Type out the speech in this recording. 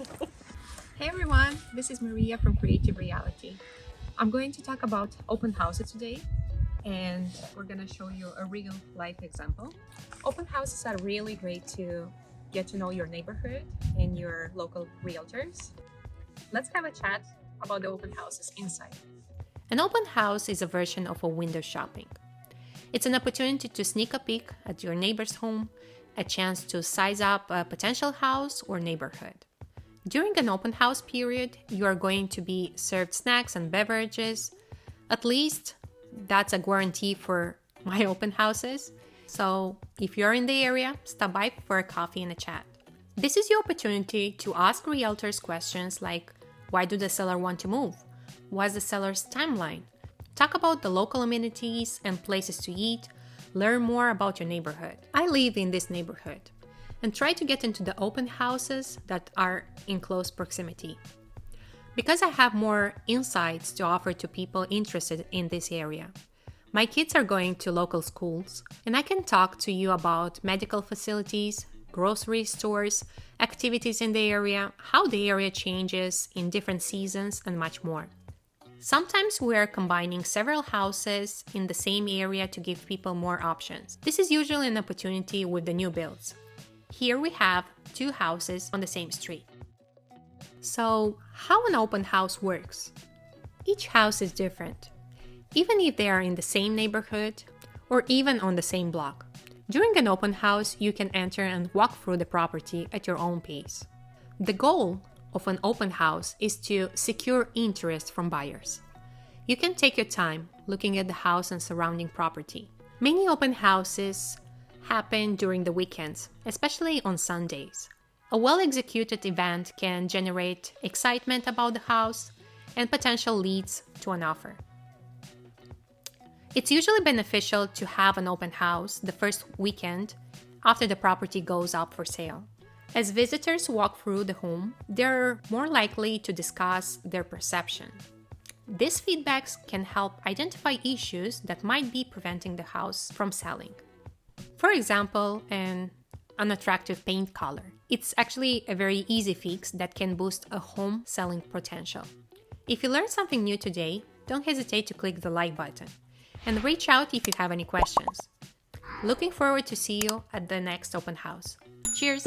Hey everyone, this is Maria from Creative Reality. I'm going to talk about open houses today, and we're going to show you a real life example. Open houses are really great to get to know your neighborhood and your local realtors. Let's have a chat about the open houses inside. An open house is a version of a window shopping. It's an opportunity to sneak a peek at your neighbor's home, a chance to size up a potential house or neighborhood. During an open house period, you are going to be served snacks and beverages. At least that's a guarantee for my open houses. So if you're in the area, stop by for a coffee and a chat. This is your opportunity to ask realtors questions like, why do the seller want to move? What's the seller's timeline? Talk about the local amenities and places to eat. Learn more about your neighborhood. I live in this neighborhood and try to get into the open houses that are in close proximity. Because I have more insights to offer to people interested in this area. My kids are going to local schools, and I can talk to you about medical facilities, grocery stores, activities in the area, how the area changes in different seasons, and much more. Sometimes we are combining several houses in the same area to give people more options. This is usually an opportunity with the new builds. Here we have two houses on the same street. So, how an open house works? Each house is different, even if they are in the same neighborhood or even on the same block. During an open house, you can enter and walk through the property at your own pace. The goal of an open house is to secure interest from buyers. You can take your time looking at the house and surrounding property. Many open houses happen during the weekends, especially on Sundays. A well-executed event can generate excitement about the house and potential leads to an offer. It's usually beneficial to have an open house the first weekend after the property goes up for sale. As visitors walk through the home, they're more likely to discuss their perception. These feedbacks can help identify issues that might be preventing the house from selling. For example, an unattractive paint color. It's actually a very easy fix that can boost a home selling potential. If you learned something new today, don't hesitate to click the like button and reach out if you have any questions. Looking forward to see you at the next open house. Cheers!